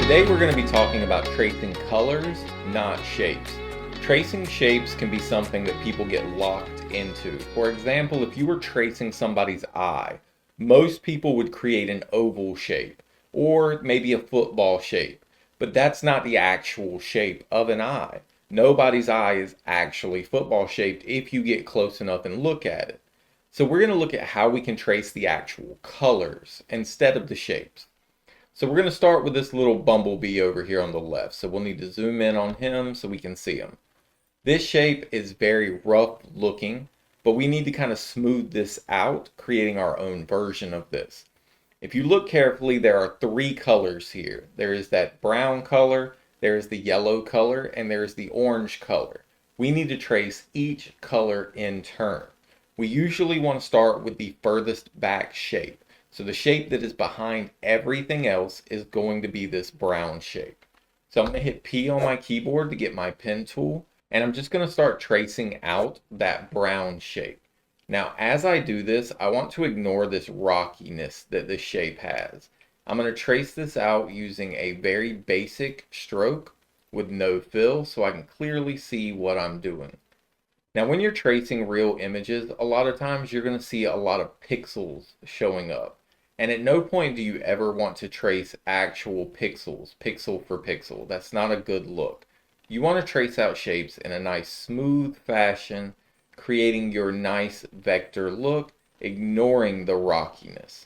Today we're going to be talking about tracing colors, not shapes. Tracing shapes can be something that people get locked into. For example, if you were tracing somebody's eye, most people would create an oval shape or maybe a football shape, but that's not the actual shape of an eye. Nobody's eye is actually football shaped if you get close enough and look at it. So we're going to look at how we can trace the actual colors instead of the shapes. So we're going to start with this little bumblebee over here on the left. So we'll need to zoom in on him so we can see him. This shape is very rough looking, but we need to kind of smooth this out, creating our own version of this. If you look carefully, there are three colors here. There is that brown color, there is the yellow color, and there is the orange color. We need to trace each color in turn. We usually want to start with the furthest back shape. So the shape that is behind everything else is going to be this brown shape. So I'm going to hit P on my keyboard to get my pen tool, and I'm just going to start tracing out that brown shape. Now, as I do this, I want to ignore this rockiness that this shape has. I'm going to trace this out using a very basic stroke with no fill so I can clearly see what I'm doing. Now, when you're tracing real images, a lot of times you're going to see a lot of pixels showing up. And at no point do you ever want to trace actual pixels, pixel for pixel. That's not a good look. You want to trace out shapes in a nice smooth fashion, creating your nice vector look, ignoring the rockiness.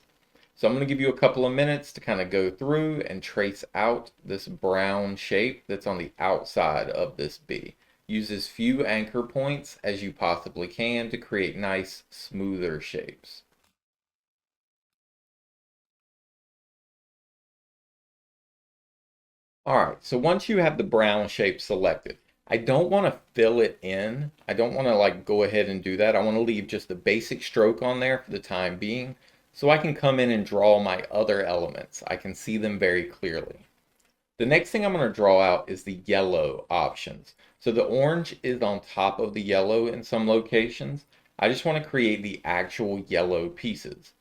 So I'm going to give you a couple of minutes to kind of go through and trace out this brown shape that's on the outside of this bee. Use as few anchor points as you possibly can to create nice, smoother shapes. Alright, so once you have the brown shape selected, I don't want to fill it in. I don't want to go ahead and do that. I want to leave just a basic stroke on there for the time being so I can come in and draw my other elements. I can see them very clearly. The next thing I'm going to draw out is the yellow options. So the orange is on top of the yellow in some locations. I just want to create the actual yellow pieces.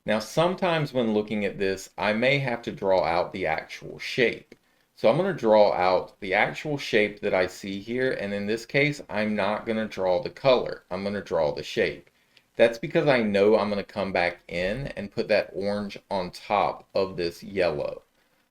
Now sometimes when looking at this, I may have to draw out the actual shape. So I'm going to draw out the actual shape that I see here, and in this case, I'm not going to draw the color. I'm going to draw the shape. That's because I know I'm going to come back in and put that orange on top of this yellow.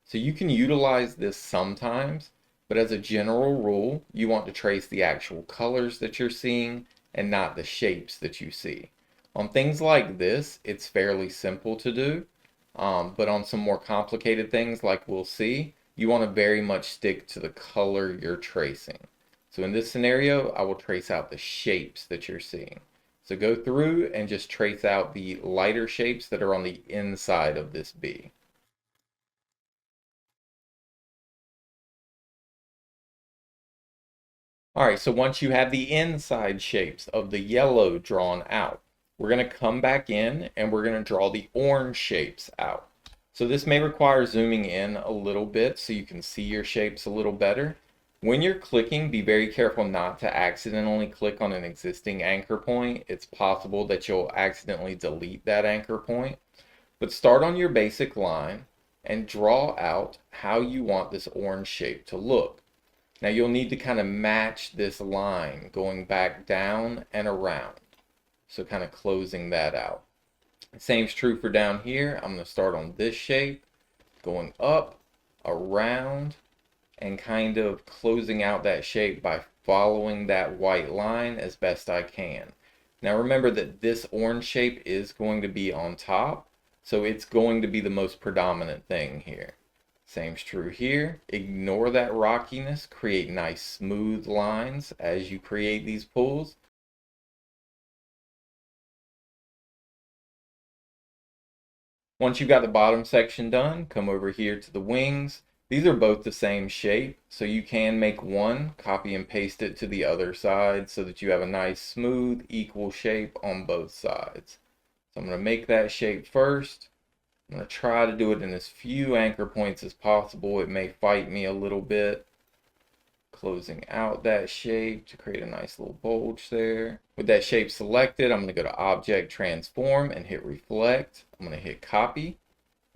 So you can utilize this sometimes, but as a general rule, you want to trace the actual colors that you're seeing and not the shapes that you see. On things like this, it's fairly simple to do, but on some more complicated things like we'll see, you want to very much stick to the color you're tracing. So in this scenario, I will trace out the shapes that you're seeing. So go through and just trace out the lighter shapes that are on the inside of this bee. Alright, so once you have the inside shapes of the yellow drawn out, we're going to come back in and we're going to draw the orange shapes out. So this may require zooming in a little bit so you can see your shapes a little better. When you're clicking, be very careful not to accidentally click on an existing anchor point. It's possible that you'll accidentally delete that anchor point. But start on your basic line and draw out how you want this orange shape to look. Now you'll need to kind of match this line going back down and around. So kind of closing that out. Same's true for down here. I'm going to start on this shape, going up, around, and kind of closing out that shape by following that white line as best I can. Now remember that this orange shape is going to be on top, so it's going to be the most predominant thing here. Same's true here. Ignore that rockiness. Create nice smooth lines as you create these pulls. Once you've got the bottom section done, come over here to the wings. These are both the same shape, so you can make one, copy and paste it to the other side so that you have a nice smooth equal shape on both sides. So I'm going to make that shape first. I'm going to try to do it in as few anchor points as possible. It may fight me a little bit. Closing out that shape to create a nice little bulge there. With that shape selected, I'm going to go to Object, Transform, and hit Reflect. I'm going to hit Copy.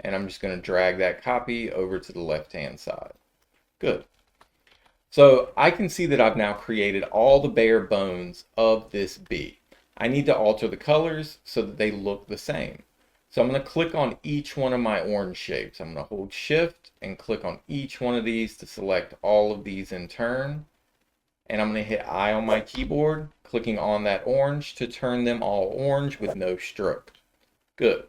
And I'm just going to drag that copy over to the left-hand side. Good. So I can see that I've now created all the bare bones of this bee. I need to alter the colors so that they look the same. So I'm going to click on each one of my orange shapes. I'm going to hold shift and click on each one of these to select all of these in turn. And I'm going to hit I on my keyboard, clicking on that orange to turn them all orange with no stroke. Good.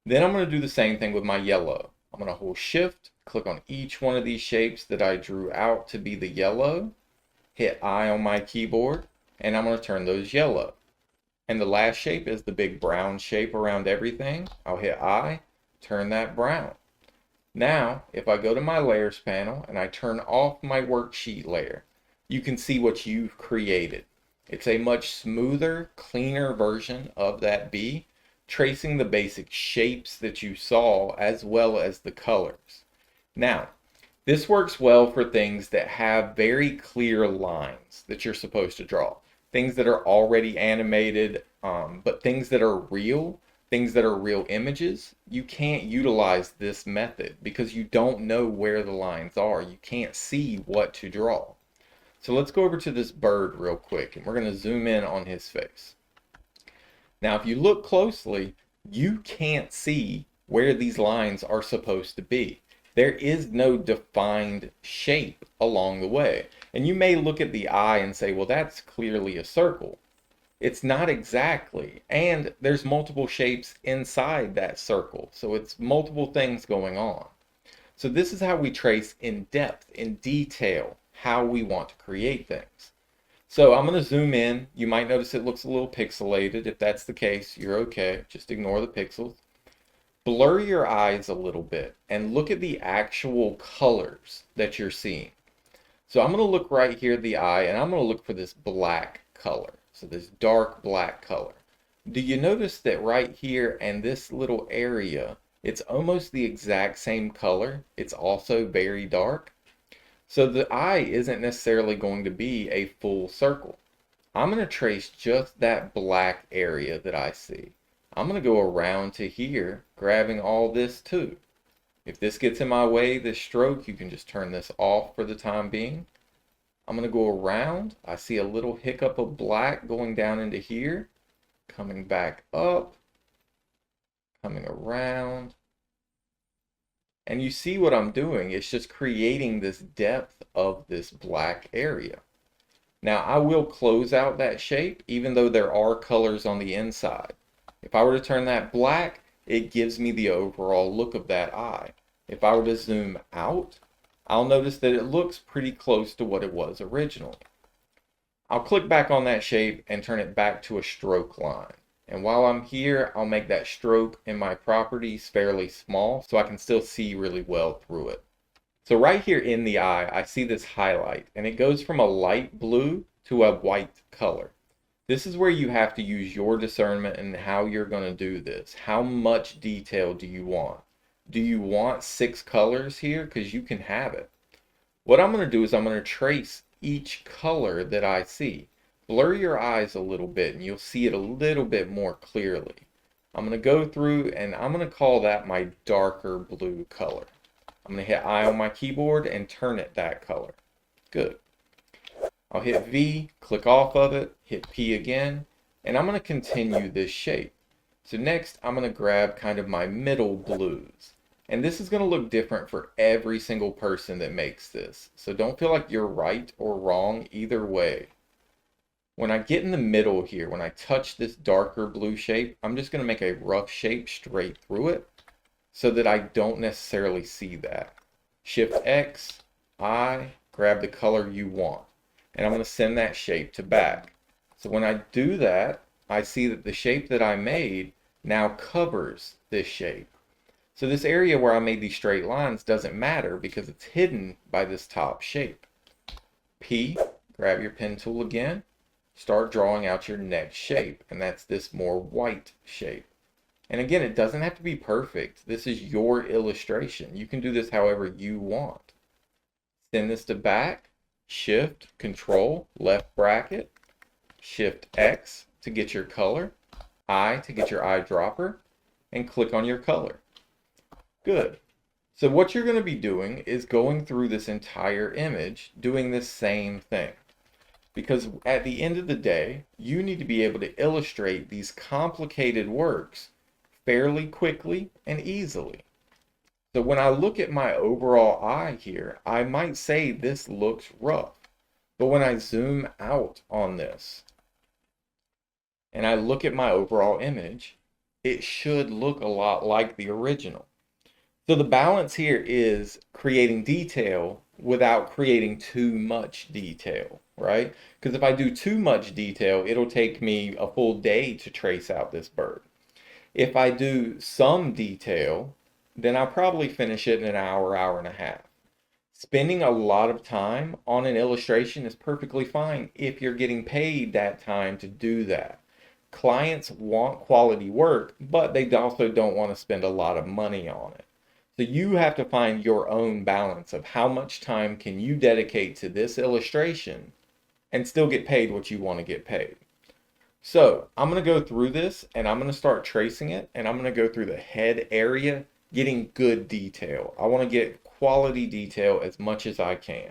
Then I'm going to do the same thing with my yellow. I'm going to hold shift, click on each one of these shapes that I drew out to be the yellow, hit I on my keyboard, and I'm going to turn those yellow. And the last shape is the big brown shape around everything. I'll hit I, turn that brown. Now, if I go to my layers panel and I turn off my worksheet layer, you can see what you've created. It's a much smoother, cleaner version of that bee, tracing the basic shapes that you saw as well as the colors. Now, this works well for things that have very clear lines that you're supposed to draw. Things that are already animated, but things that are real images, you can't utilize this method because you don't know where the lines are. You can't see what to draw. So let's go over to this bird real quick, and we're going to zoom in on his face. Now, if you look closely, you can't see where these lines are supposed to be. There is no defined shape along the way. And you may look at the eye and say, well, that's clearly a circle. It's not exactly. And there's multiple shapes inside that circle. So it's multiple things going on. So this is how we trace in depth, in detail, how we want to create things. So I'm going to zoom in. You might notice it looks a little pixelated. If that's the case, you're okay. Just ignore the pixels. Blur your eyes a little bit and look at the actual colors that you're seeing. So I'm going to look right here at the eye, and I'm going to look for this black color. So this dark black color. Do you notice that right here and this little area, it's almost the exact same color? It's also very dark. So the eye isn't necessarily going to be a full circle. I'm going to trace just that black area that I see. I'm going to go around to here, grabbing all this too. If this gets in my way, this stroke, you can just turn this off for the time being. I'm going to go around. I see a little hiccup of black going down into here, coming back up, coming around. And you see what I'm doing. It's just creating this depth of this black area. Now I will close out that shape even though there are colors on the inside. If I were to turn that black, it gives me the overall look of that eye. If I were to zoom out, I'll notice that it looks pretty close to what it was originally. I'll click back on that shape and turn it back to a stroke line. And while I'm here, I'll make that stroke in my properties fairly small so I can still see really well through it. So right here in the eye, I see this highlight, and it goes from a light blue to a white color. This is where you have to use your discernment and how you're going to do this. How much detail do you want? Do you want 6 colors here? Because you can have it. What I'm going to do is I'm going to trace each color that I see. Blur your eyes a little bit and you'll see it a little bit more clearly. I'm going to go through and I'm going to call that my darker blue color. I'm going to hit I on my keyboard and turn it that color. Good. I'll hit V, click off of it, hit P again, and I'm going to continue this shape. So next I'm going to grab kind of my middle blues. And this is going to look different for every single person that makes this. So don't feel like you're right or wrong either way. When I get in the middle here, when I touch this darker blue shape, I'm just going to make a rough shape straight through it so that I don't necessarily see that. Shift X, I, grab the color you want. And I'm going to send that shape to back. So when I do that, I see that the shape that I made now covers this shape. So this area where I made these straight lines doesn't matter because it's hidden by this top shape. P, grab your pen tool again. Start drawing out your next shape, and that's this more white shape. And again, it doesn't have to be perfect. This is your illustration. You can do this however you want. Send this to back, Shift, Control, left bracket, Shift X to get your color, I to get your eyedropper, and click on your color. Good. So what you're going to be doing is going through this entire image, doing the same thing. Because at the end of the day, you need to be able to illustrate these complicated works fairly quickly and easily. So when I look at my overall eye here, I might say this looks rough. But when I zoom out on this and I look at my overall image, it should look a lot like the original. So the balance here is creating detail without creating too much detail, right? Because if I do too much detail, it'll take me a full day to trace out this bird. If I do some detail, then I'll probably finish it in an hour, hour and a half. Spending a lot of time on an illustration is perfectly fine if you're getting paid that time to do that. Clients want quality work, but they also don't want to spend a lot of money on it. So you have to find your own balance of how much time can you dedicate to this illustration and still get paid what you want to get paid. So I'm going to go through this and I'm going to start tracing it, and I'm going to go through the head area, getting good detail. I want to get quality detail as much as I can.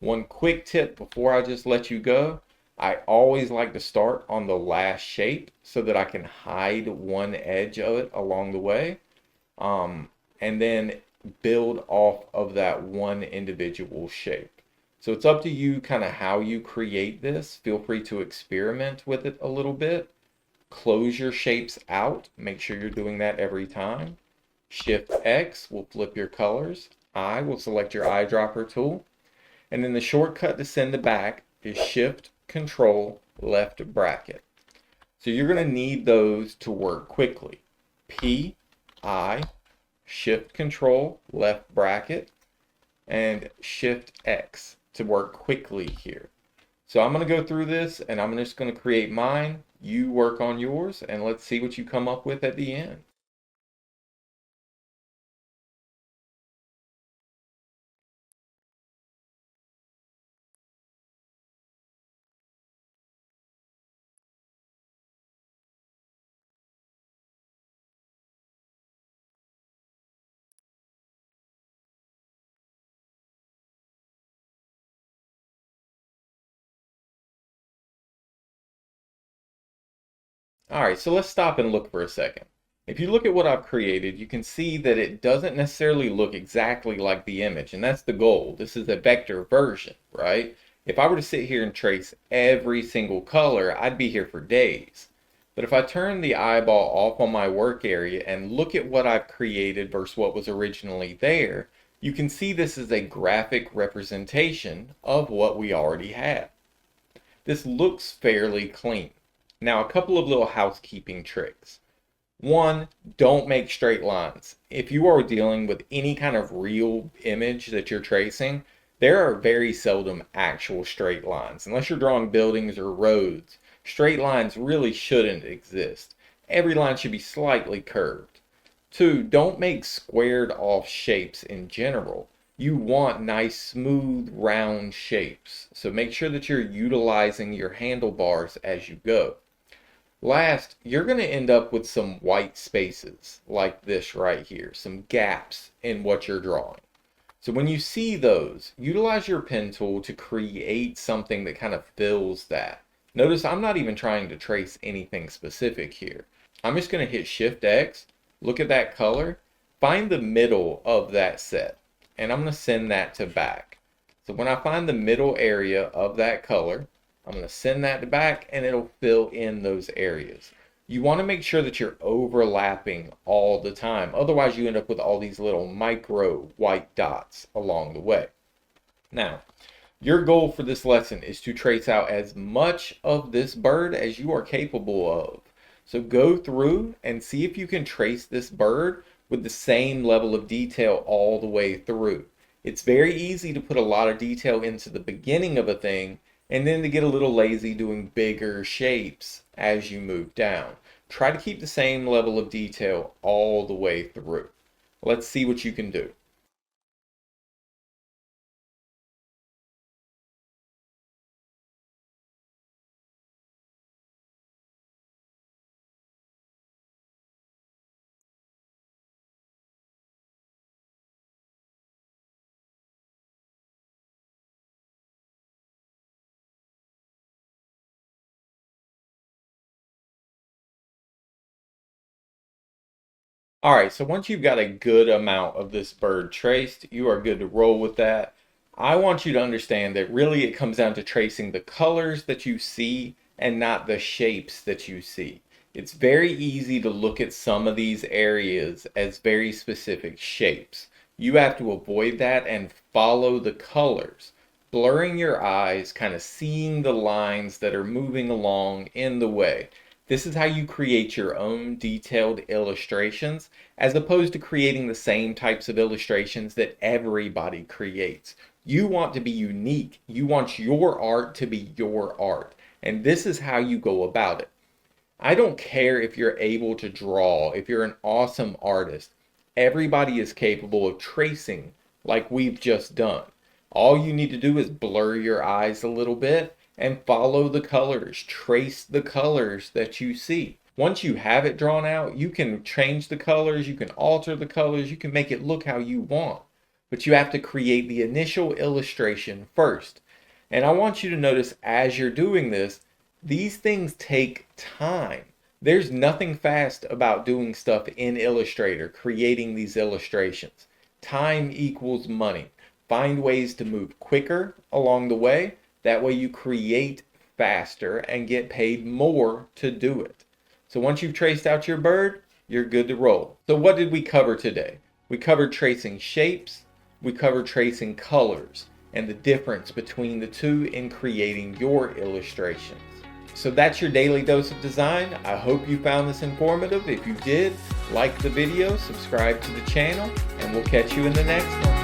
One quick tip before I just let you go, I always like to start on the last shape so that I can hide one edge of it along the way, and then build off of that one individual shape. So it's up to you kind of how you create this. Feel free to experiment with it a little bit. Close your shapes out. Make sure you're doing that every time. Shift X will flip your colors. I will select your eyedropper tool. And then the shortcut to send to back is Shift Control left bracket. So you're going to need those to work quickly. P, I, Shift Control left bracket, and Shift X to work quickly here. So I'm going to go through this and I'm just going to create mine. You work on yours and let's see what you come up with at the end. All right, so let's stop and look for a second. If you look at what I've created, you can see that it doesn't necessarily look exactly like the image, and that's the goal. This is a vector version, right? If I were to sit here and trace every single color, I'd be here for days. But if I turn the eyeball off on my work area and look at what I've created versus what was originally there, you can see this is a graphic representation of what we already had. This looks fairly clean. Now, a couple of little housekeeping tricks. One, don't make straight lines. If you are dealing with any kind of real image that you're tracing, there are very seldom actual straight lines. Unless you're drawing buildings or roads, straight lines really shouldn't exist. Every line should be slightly curved. Two, don't make squared off shapes in general. You want nice, smooth, round shapes. So make sure that you're utilizing your handlebars as you go. Last, you're going to end up with some white spaces like this right here, some gaps in what you're drawing. So when you see those, utilize your pen tool to create something that kind of fills that. Notice I'm not even trying to trace anything specific here. I'm just going to hit Shift X, look at that color, find the middle of that set, and I'm going to send that to back. So when I find the middle area of that color, I'm going to send that to back and it'll fill in those areas. You want to make sure that you're overlapping all the time. Otherwise, you end up with all these little micro white dots along the way. Now, your goal for this lesson is to trace out as much of this bird as you are capable of. So go through and see if you can trace this bird with the same level of detail all the way through. It's very easy to put a lot of detail into the beginning of a thing and then to get a little lazy doing bigger shapes as you move down. Try to keep the same level of detail all the way through. Let's see what you can do. All right, so once you've got a good amount of this bird traced, you are good to roll with that. I want you to understand that really it comes down to tracing the colors that you see and not the shapes that you see. It's very easy to look at some of these areas as very specific shapes. You have to avoid that and follow the colors, blurring your eyes, kind of seeing the lines that are moving along in the way. This is how you create your own detailed illustrations, as opposed to creating the same types of illustrations that everybody creates. You want to be unique. You want your art to be your art. And this is how you go about it. I don't care if you're able to draw, if you're an awesome artist. Everybody is capable of tracing like we've just done. All you need to do is blur your eyes a little bit and follow the colors. Trace the colors that you see. Once you have it drawn out, you can change the colors, you can alter the colors, you can make it look how you want. But you have to create the initial illustration first. And I want you to notice as you're doing this, these things take time. There's nothing fast about doing stuff in Illustrator, creating these illustrations. Time equals money. Find ways to move quicker along the way. That way you create faster and get paid more to do it. So once you've traced out your bird, you're good to roll. So what did we cover today? We covered tracing shapes, we covered tracing colors, and the difference between the two in creating your illustrations. So that's your daily dose of design. I hope you found this informative. If you did, like the video, subscribe to the channel, and we'll catch you in the next one.